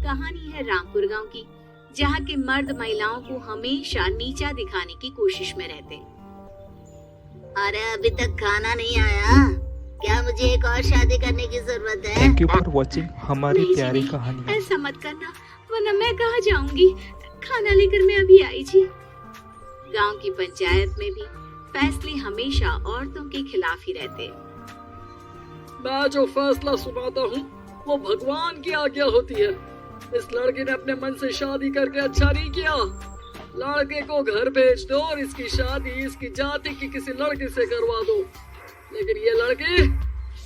कहानी है रामपुर गांव की, जहां के मर्द महिलाओं को हमेशा नीचा दिखाने की कोशिश में रहते। अरे अभी तक खाना नहीं आया क्या? मुझे एक और शादी करने की जरूरत है। थैंक यू फॉर वॉचिंग हमारी नहीं जी, प्यारी नहीं, कहानी। ऐसा मत करना, वरना मैं कहाँ जाऊंगी। खाना लेकर मैं अभी आई जी। गांव की पंचायत में भी फैसले हमेशा औरतों के खिलाफ ही रहते। मैं जो फैसला सुनाता हूँ वो भगवान की आज्ञा होती है। इस लड़के ने अपने मन से शादी करके अच्छा नहीं किया। लड़के को घर भेज दो और इसकी शादी इसकी जाति की किसी लड़के से करवा दो। लेकिन ये लड़की,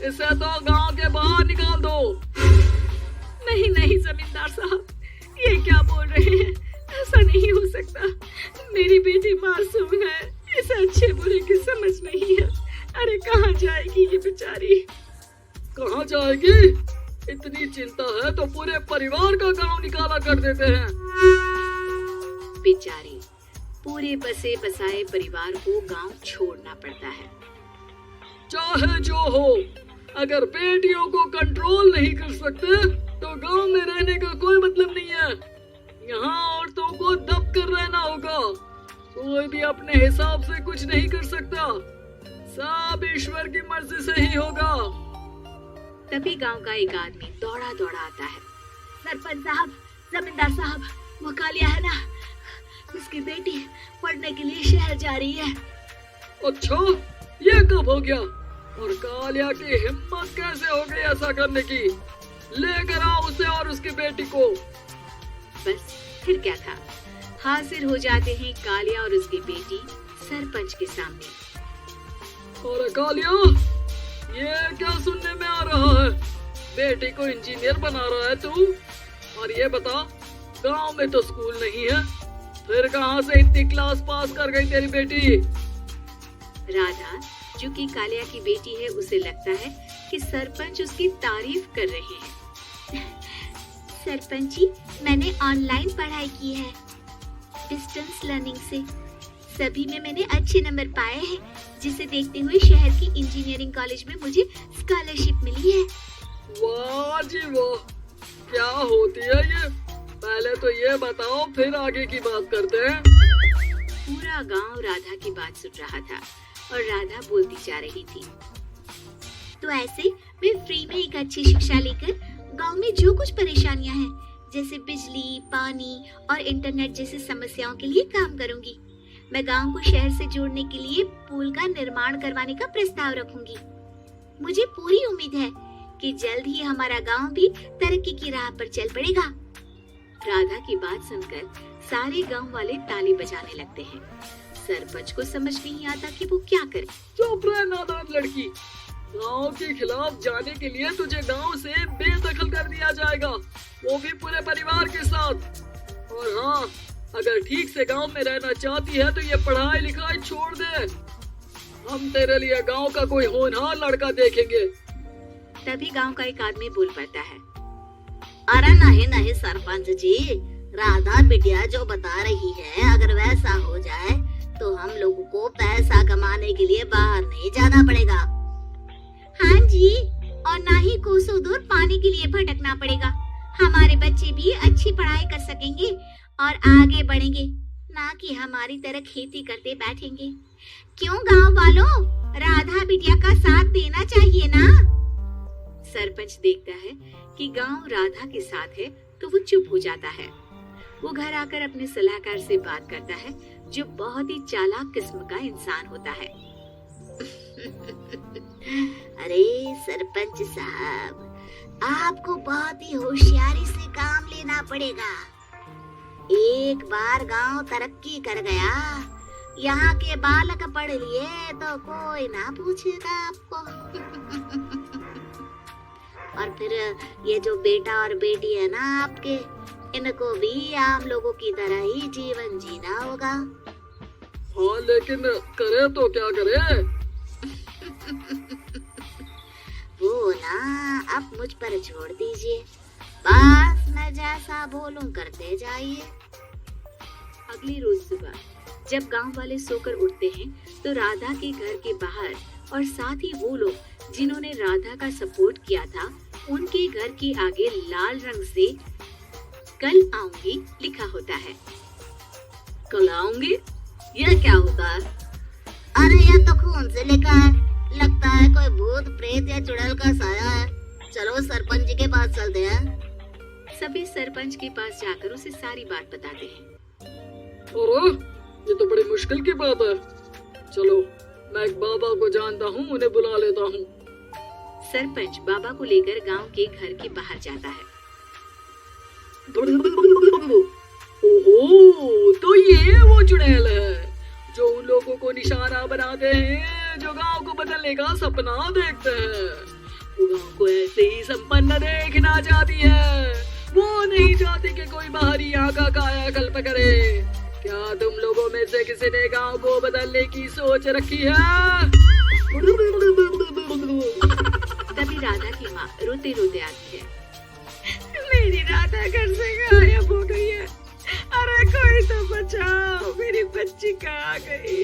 इसे तो गांव के बाहर निकाल दो। नहीं नहीं जमींदार साहब, ये क्या बोल रहे हैं? ऐसा नहीं हो सकता। मेरी बेटी मासूम है, इसे अच्छे बुरे की समझ नहीं है। अरे कहाँ जाएगी ये बेचारी? कहाँ जाएगी? इतनी चिंता है तो पूरे परिवार का गांव निकाला कर देते हैं। बेचारी, पूरे बसे बसाए परिवार को गांव छोड़ना पड़ता है। चाहे जो हो, अगर बेटियों को कंट्रोल नहीं कर सकते तो गांव में रहने का कोई मतलब नहीं है। यहाँ औरतों को दब कर रहना होगा। कोई भी अपने हिसाब से कुछ नहीं कर सकता, सब ईश्वर की मर्जी से ही होगा। तभी गांव का एक आदमी दौड़ा दौड़ा आता है। सरपंच साहब, जमींदार साहब, वो कालिया है ना, उसकी बेटी पढ़ने के लिए शहर जा रही है। अच्छा, ये कब हो गया? और कालिया की हिम्मत कैसे हो गई ऐसा करने की? लेकर आओ उसे और उसकी बेटी को। बस फिर क्या था, हाजिर हो जाते हैं कालिया और उसकी बेटी सरपंच के सामने। और कालिया, ये क्या सुनने में आ रहा है? बेटी को इंजीनियर बना रहा है तू? और ये बता, गांव में तो स्कूल नहीं है, फिर कहां से इतनी क्लास पास कर गई तेरी बेटी? राधा, जो कि कालिया की बेटी है, उसे लगता है कि सरपंच उसकी तारीफ कर रहे हैं। सरपंच जी, मैंने ऑनलाइन पढ़ाई की है, डिस्टेंस लर्निंग से। सभी में मैंने अच्छे नंबर पाए हैं, जिसे देखते हुए शहर की इंजीनियरिंग कॉलेज में मुझे स्कॉलरशिप मिली है। वाह जी वाह, क्या होती है ये? पहले तो ये बताओ, फिर आगे की बात करते हैं। पूरा गांव राधा की बात सुन रहा था और राधा बोलती जा रही थी। तो ऐसे मैं फ्री में एक अच्छी शिक्षा लेकर गांव में जो कुछ परेशानियां हैं, जैसे बिजली, पानी और इंटरनेट जैसी समस्याओं के लिए काम करूंगी। मैं गांव को शहर से जोड़ने के लिए पुल का निर्माण करवाने का प्रस्ताव रखूंगी। मुझे पूरी उम्मीद है कि जल्द ही हमारा गांव भी तरक्की की राह पर चल पड़ेगा। राधा की बात सुनकर सारे गांव वाले ताली बजाने लगते हैं। सरपंच को समझ नहीं आता कि वो क्या करे। चुप रह नादान लड़की, गांव के खिलाफ जाने के लिए तुझे गांव से बेदखल कर दिया जाएगा, वो भी पूरे परिवार के साथ। और हाँ, अगर ठीक से गांव में रहना चाहती है तो ये पढ़ाई लिखाई छोड़ दे। हम तेरे लिए गांव का कोई होनहार लड़का देखेंगे। तभी गांव का एक आदमी बोल पड़ता है। अरे नहीं नहीं सरपंच जी, राधा बिटिया जो बता रही है, अगर वैसा हो जाए तो हम लोगों को पैसा कमाने के लिए बाहर नहीं जाना पड़ेगा। हाँ जी, और ना ही कोसों दूर पानी के लिए भटकना पड़ेगा। हमारे बच्चे भी अच्छी पढ़ाई कर सकेंगे और आगे बढ़ेंगे, ना कि हमारी तरह खेती करते बैठेंगे। क्यों गांव वालों, राधा बिटिया का साथ देना चाहिए ना। सरपंच देखता है कि गांव राधा के साथ है तो वो चुप हो जाता है। वो घर आकर अपने सलाहकार से बात करता है, जो बहुत ही चालाक किस्म का इंसान होता है। अरे सरपंच साहब, आपको बहुत ही होशियारी से काम लेना पड़ेगा। एक बार गांव तरक्की कर गया, यहाँ के बालक पढ़ लिए तो कोई ना पूछेगा आपको। और फिर ये जो बेटा और बेटी है ना आपके, इनको भी आम लोगों की तरह ही जीवन जीना होगा। हाँ, लेकिन करे तो क्या करे? वो ना अब मुझ पर छोड़ दीजिए, बस मैं जैसा बोलूं करते जाइए। अगली रोज सुबह जब गांव वाले सोकर उठते हैं तो राधा के घर के बाहर और साथ ही वो लोग जिन्होंने राधा का सपोर्ट किया था, उनके घर के आगे लाल रंग से कल आऊंगी लिखा होता है। कल आऊंगी, यह क्या होता है? अरे यह तो खून से लिखा है, लगता है कोई भूत प्रेत या चुड़ैल का साया है। चलो सरपंच जी के पास चलते हैं। सभी सरपंच के पास जाकर उसे सारी बात बताते हैं। अरे ये तो बड़ी मुश्किल की बात है। चलो मैं एक बाबा को जानता हूँ, उन्हें बुला लेता हूँ। सरपंच बाबा को लेकर गांव के घर के बाहर जाता है। ओहो, तो ये वो चुड़ैल है जो उन लोगों को निशाना बनाते हैं जो गांव को बदलने का सपना देखते हैं। वो गांव को ऐसे ही संपन्न देखना चाहती है। वो नहीं चाहती कि कोई बाहरी यहाँ का कायाकल्प करे। क्या तुम लोगों में से किसी ने गांव को बदलने की सोच रखी है? तभी राधा की माँ रोते रोते आती है। मेरी राधा घर से गायब हो गई है। अरे कोई तो बचाओ, मेरी बच्ची कहाँ गई?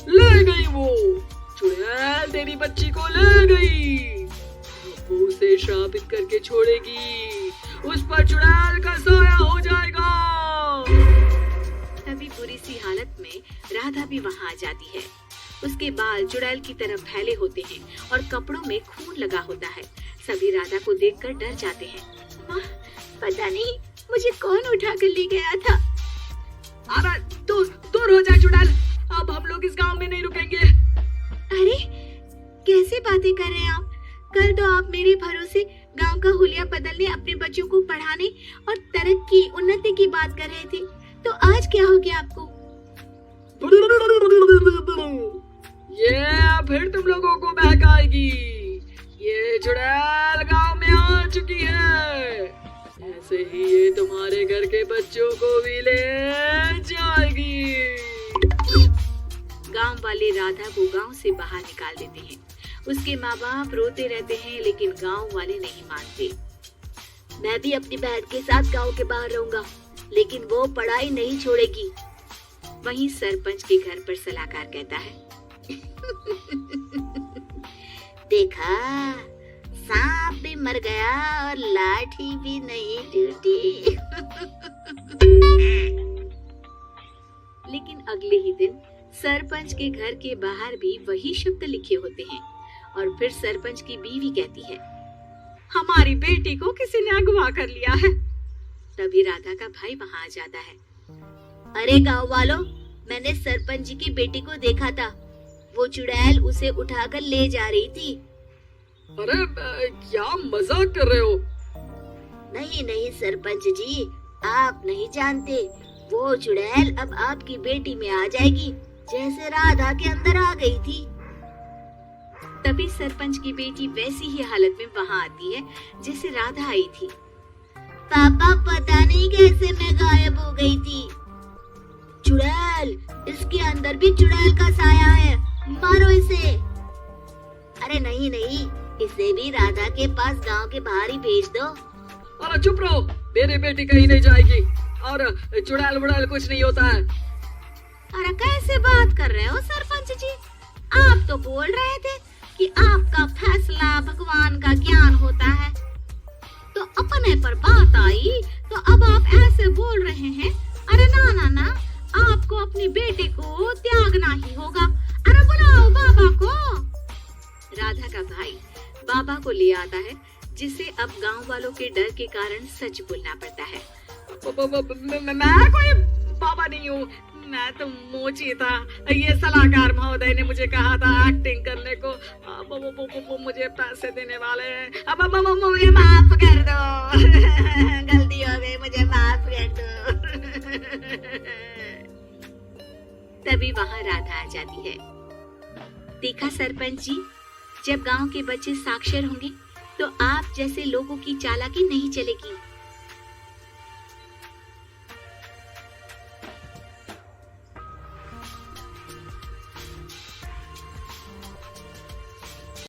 ले गई वो चुड़ैल, तेरी बच्ची को ले गई। वो उसे श्रापित करके छोड़ेगी, उस पर चुड़ैल का साया हो जाएगा। तभी बुरी सी हालत में राधा भी वहाँ आ जाती है। उसके बाल चुड़ैल की तरफ फैले होते हैं और कपड़ों में खून लगा होता है। सभी राधा को देखकर डर जाते हैं। माँ, पता नहीं मुझे कौन उठा कर ले गया था। अरे दूर हो जा चुड़ैल, अब हम लोग इस गांव में नहीं रुकेंगे। अरे कैसे बातें कर रहे हैं आप? कल तो आप मेरे भरोसे गांव का हुलिया बदलने, अपने बच्चों को पढ़ाने और तरक्की उन्नति की बात कर रहे थे, तो आज क्या हो गया आपको? ये फिर तुम लोगों को बहकाएगी। ये चुड़ैल गांव में आ चुकी है, ऐसे ही ये तुम्हारे घर के बच्चों को भी ले जाएगी। गांव वाले राधा को गांव से बाहर निकाल देते हैं। उसके माँ बाप रोते रहते हैं, लेकिन गांव वाले नहीं मानते। मैं भी अपनी बहन के साथ गांव के बाहर रहूंगा, लेकिन वो पढ़ाई नहीं छोड़ेगी। वहीं सरपंच के घर पर सलाहकार कहता है। देखा, सांप भी मर गया और लाठी भी नहीं टूटी। लेकिन अगले ही दिन सरपंच के घर के बाहर भी वही शब्द लिखे होते हैं और फिर सरपंच की बीवी कहती है, हमारी बेटी को किसी ने अगवा कर लिया है। तभी राधा का भाई वहाँ आ जाता है। अरे गांव वालों, मैंने सरपंच जी की बेटी को देखा था। वो चुड़ैल उसे उठाकर ले जा रही थी। अरे क्या मजाक कर रहे हो? नहीं नहीं सरपंच जी, आप नहीं जानते। वो चुड़ैल अब आपकी बेटी में आ जाएगी, जैसे राधा के अंदर आ गई थी। तभी सरपंच की बेटी वैसी ही हालत में वहाँ आती है जैसे राधा आई थी। पापा, पता नहीं कैसे मैं गायब हो गई थी। चुड़ैल, इसके अंदर भी चुड़ैल का साया है, मारो इसे। अरे नहीं नहीं, इसे भी राधा के पास गांव के बाहर ही भेज दो। अरे चुप रहो, मेरी बेटी कहीं नहीं जाएगी और चुड़ैल वुड़ैल कुछ नहीं होता है। अरे कैसे बात कर रहे हो सरपंच जी? आप तो बोल रहे थे कि आपका फैसला भगवान का ज्ञान होता है, तो अपने पर बात आई तो अब आप ऐसे बोल रहे हैं। अरे ना ना ना, आपको अपनी बेटी को त्यागना ही होगा। अरे बुलाओ बाबा को। राधा का भाई बाबा को ले आता है, जिसे अब गांव वालों के डर के कारण सच बोलना पड़ता है। मैं कोई बाबा नहीं हूँ, मैं तो मोची था। ये सलाहकार महोदय ने मुझे कहा था एक्टिंग करने को। वो मुझे पैसे देने वाले हैं। अब मुझे माफ कर दो। गलती हो गई, मुझे माफ कर दो। तभी वहाँ राधा आ जाती है। देखा सरपंच जी, जब गांव के बच्चे साक्षर होंगे तो आप जैसे लोगों की चालाकी नहीं चलेगी।